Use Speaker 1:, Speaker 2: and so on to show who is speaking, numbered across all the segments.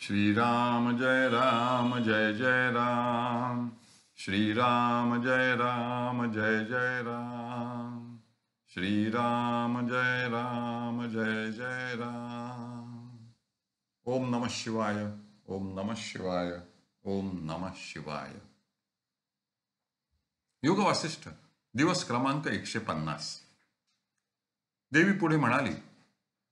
Speaker 1: श्री राम जय जय जय राम। श्री राम जय जय राम। श्री राम जय जय राम। ओम नमः शिवाय। ओम नमः शिवाय। ओम नमः शिवाय। योग वासिष्ठ दिवस क्रमांक 150। देवी पुढे म्हणाली,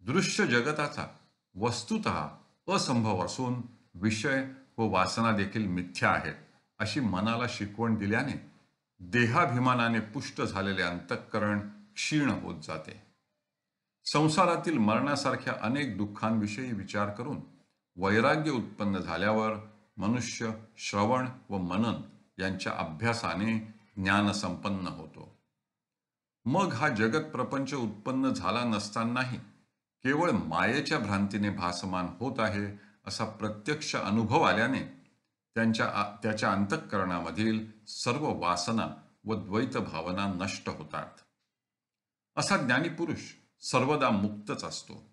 Speaker 1: दृश्य जगताचा वस्तुतः असंभव असून विषय व वासना देखील मिथ्या आहेत अशी मनाला शिकवण दिल्याने देहाभिमानाने पुष्ट झालेले अंतःकरण क्षीण होत जाते. संसारातील मरणासारख्या अनेक दुःखांविषयी विचार करून वैराग्य उत्पन्न झाल्यावर मनुष्य श्रवण व मनन यांच्या अभ्यासाने ज्ञानसंपन्न होतो. मग हा जगत प्रपंच उत्पन्न झाला नसतानाही केवळ मायेच्या भ्रांतीने भासमान होत आहे असा प्रत्यक्ष अनुभव आल्याने त्याच्या अंतःकरणामधील सर्व वासना व द्वैत भावना नष्ट होतात. असा ज्ञानी पुरुष सर्वदा मुक्तच असतो.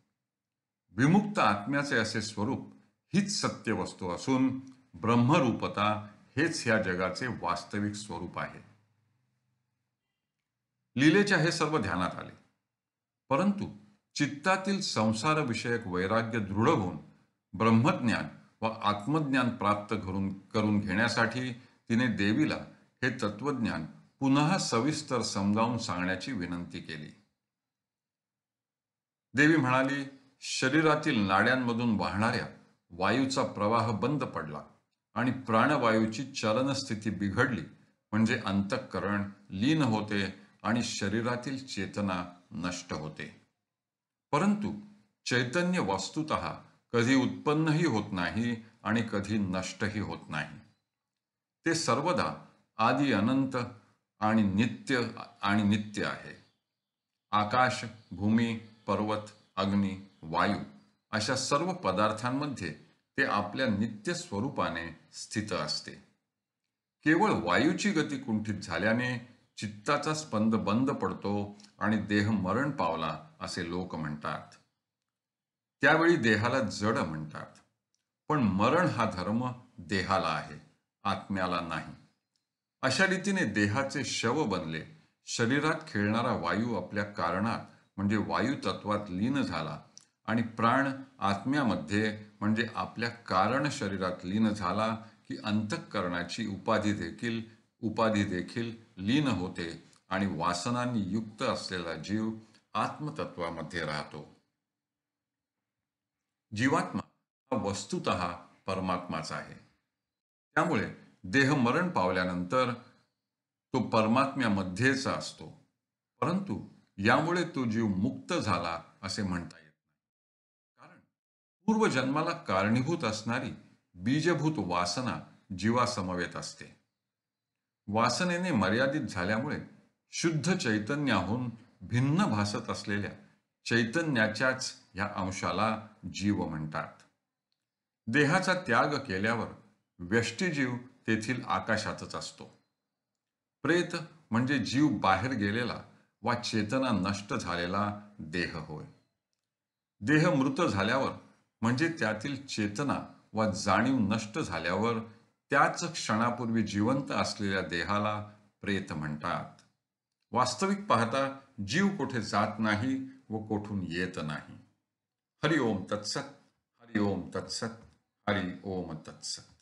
Speaker 1: विमुक्त आत्म्याचे असे स्वरूप हीच सत्य वस्तू असून ब्रह्मरूपता हेच ह्या जगाचे वास्तविक स्वरूप आहे. लीलेच्या हे सर्व ध्यानात आले, परंतु चित्तातील संसारविषयक वैराग्य दृढ होऊन ब्रह्मज्ञान व आत्मज्ञान प्राप्त करून घेण्यासाठी तिने देवीला हे तत्वज्ञान पुन्हा सविस्तर समजावून सांगण्याची विनंती केली. देवी म्हणाली, शरीरातील नाड्यांमधून वाहणाऱ्या वायूचा प्रवाह बंद पडला आणि प्राणवायूची चलनस्थिती बिघडली म्हणजे अंतःकरण लीन होते आणि शरीरातील चेतना नष्ट होते. परंतु चैतन्य वस्तुतः कधी उत्पन्नही होत नाही आणि कधी नष्टही होत नाही. ते सर्वदा आदि अनंत आणि नित्य आहे. आकाश, भूमी, पर्वत, अग्नी, वायू अशा सर्व पदार्थांमध्ये ते आपल्या नित्य स्वरूपाने स्थित असते. केवळ वायूची गती कुंठित झाल्याने चित्ताचा स्पंद बंद पडतो आणि देह मरण पावला असे लोक म्हणतात. त्यावेळी देहाला जड म्हणतात. पण मरण हा धर्म देहाला आहे, आत्म्याला नाही. अशा रीतीने देहाचे शव बनले. शरीरात खेळणारा वायू आपल्या कारणात म्हणजे वायू तत्वात लीन झाला आणि प्राण आत्म्यामध्ये म्हणजे आपल्या कारण शरीरात लीन झाला की अंतःकरणाची उपाधी देखील लीन होते आणि वासनांनी युक्त असलेला जीव आत्मतत्वामध्ये राहतो. जीवात्मा हा वस्तुतः परमात्माचा आहे. त्यामुळे देह मरण पावल्यानंतर तो परमात्म्यामध्येच असतो. परंतु यामुळे तो जीव मुक्त झाला असे म्हणता येत नाही. कारण पूर्वजन्माला कारणीभूत असणारी बीजभूत वासना जीवासमवेत असते. वासनेने मर्यादित झाल्यामुळे शुद्ध चैतन्याहून भिन्न भासत असलेल्या चैतन्याच्याच ह्या अंशाला जीव म्हणतात. देहाचा त्याग केल्यावर व्यष्टीजीव तेथील आकाशातच असतो. प्रेत म्हणजे जीव बाहेर गेलेला वा चेतना नष्ट झालेला देह होय. देह मृत झाल्यावर म्हणजे त्यातील चेतना वा जाणीव नष्ट झाल्यावर त्याच क्षणापूर्वी जिवंत असलेल्या देहाला प्रेत म्हणतात. वास्तविक पाहता जीव कोठे जात नाही व कोठून येत नाही. हरि ओम तत्सत. हरि ओम तत्सत. हरि ओम तत्सत.